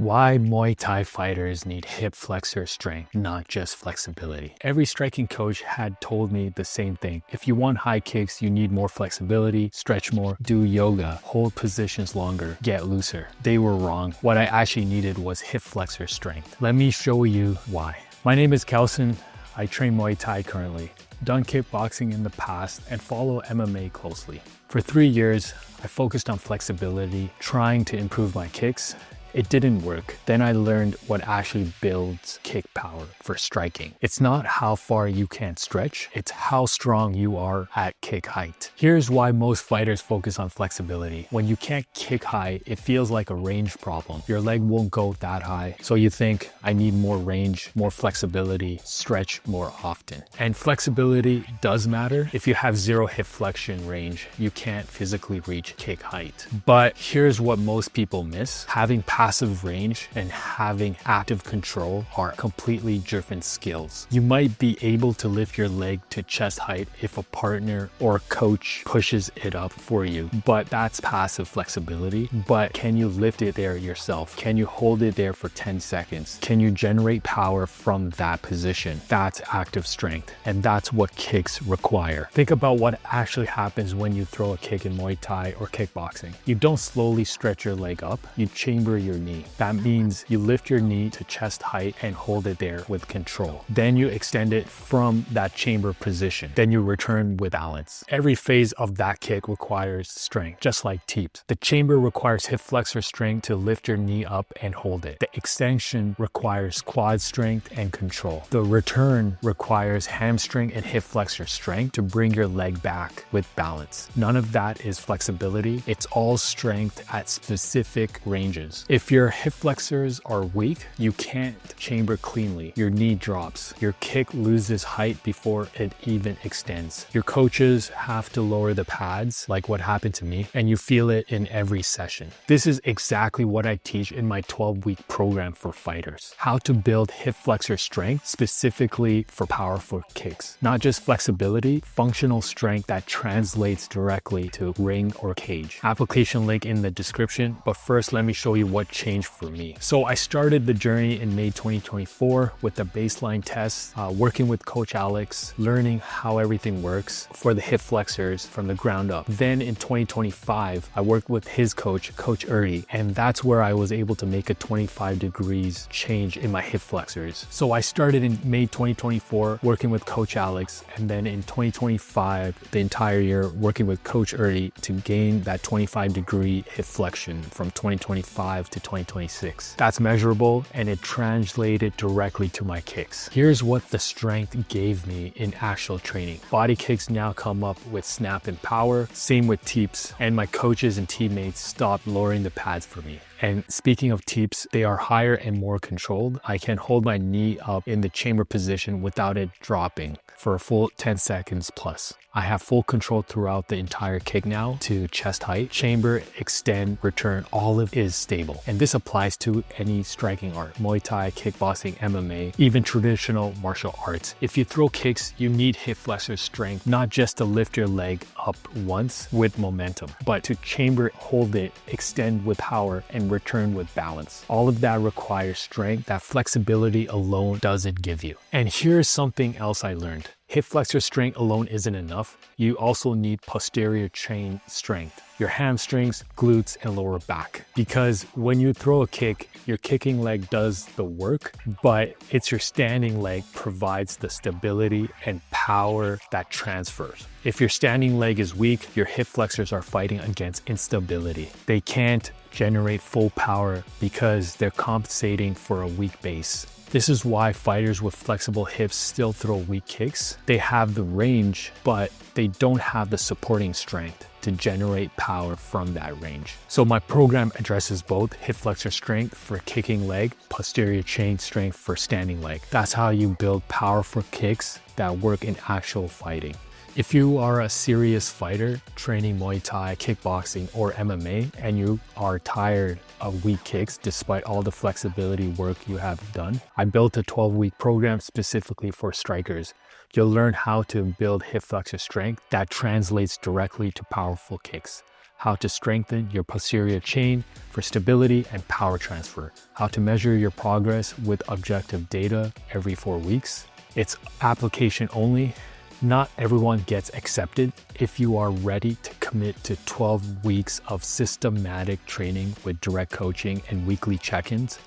Why Muay Thai fighters need hip flexor strength, not just flexibility. Every striking coach had told me the same thing. If you want high kicks, you need more flexibility, stretch more, do yoga, hold positions longer, get looser. They were wrong. What I actually needed was hip flexor strength. Let me show you why. My name is Kelson. I train Muay Thai currently, done kickboxing in the past, and follow MMA closely. For 3 years, I focused on flexibility, trying to improve my kicks. It didn't work. Then I learned what actually builds kick power for striking. It's not how far you can stretch, it's how strong you are at kick height. Here's why most fighters focus on flexibility. When you can't kick high, it feels like a range problem. Your leg won't go that high. So you think, I need more range, more flexibility, stretch more often. And flexibility does matter. If you have zero hip flexion range, you can't physically reach kick height. But here's what most people miss. Having passive range and having active control are completely different skills. You might be able to lift your leg to chest height if a partner or a coach pushes it up for you, but that's passive flexibility. But can you lift it there yourself? Can you hold it there for 10 seconds? Can you generate power from that position? That's active strength, and that's what kicks require. Think about what actually happens when you throw a kick in Muay Thai or kickboxing. You don't slowly stretch your leg up, you chamber your knee. That means you lift your knee to chest height and hold it there with control. Then you extend it from that chamber position. Then you return with balance. Every phase of that kick requires strength, just like teeps. The chamber requires hip flexor strength to lift your knee up and hold it. The extension requires quad strength and control. The return requires hamstring and hip flexor strength to bring your leg back with balance. None of that is flexibility. It's all strength at specific ranges. If your hip flexors are weak, you can't chamber cleanly. Your knee drops. Your kick loses height before it even extends. Your coaches have to lower the pads, like what happened to me, and you feel it in every session. This is exactly what I teach in my 12-week program for fighters. How to build hip flexor strength specifically for powerful kicks. Not just flexibility, functional strength that translates directly to ring or cage. Application link in the description, but first let me show you what changed for me. So I started the journey in May 2024 with the baseline tests, working with Coach Alex, learning how everything works for the hip flexors from the ground up. Then in 2025, I worked with his coach, Coach Erdy, and that's where I was able to make a 25 degrees change in my hip flexors. So I started in May 2024 working with Coach Alex, and then in 2025, the entire year working with Coach Erdy to gain that 25 degree hip flexion from 2025 to 2026. That's measurable, and it translated directly to my kicks. Here's what the strength gave me in actual training. Body kicks now come up with snap and power, same with teeps, and my coaches and teammates stopped lowering the pads for me. And speaking of teeps, they are higher and more controlled. I can hold my knee up in the chamber position without it dropping for a full 10 seconds plus. I have full control throughout the entire kick now to chest height. Chamber, extend, return, all of it is stable. And this applies to any striking art, Muay Thai, kickboxing, MMA, even traditional martial arts. If you throw kicks, you need hip flexor strength, not just to lift your leg up once with momentum, but to chamber, hold it, extend with power, and return with balance. All of that requires strength that flexibility alone doesn't give you. And here's something else I learned. Hip flexor strength alone isn't enough. You also need posterior chain strength, your hamstrings, glutes, and lower back. Because when you throw a kick, your kicking leg does the work, but it's your standing leg provides the stability and power that transfers. If your standing leg is weak, your hip flexors are fighting against instability. They can't generate full power because they're compensating for a weak base. This is why fighters with flexible hips still throw weak kicks. They have the range, but they don't have the supporting strength to generate power from that range. So my program addresses both hip flexor strength for kicking leg, posterior chain strength for standing leg. That's how you build powerful kicks that work in actual fighting. If you are a serious fighter training Muay Thai, kickboxing, or MMA, and you are tired of weak kicks despite all the flexibility work you have done, I built a 12-week program specifically for strikers. You'll learn how to build hip flexor strength that translates directly to powerful kicks. how to strengthen your posterior chain for stability and power transfer, how to measure your progress with objective data every 4 weeks. It's application only. Not everyone gets accepted. If you are ready to commit to 12 weeks of systematic training with direct coaching and weekly check-ins,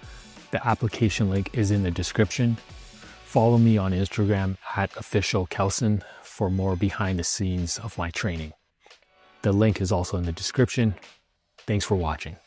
the application link is in the description. Follow me on Instagram @officialkelson for more behind the scenes of my training. The link is also in the description. Thanks for watching.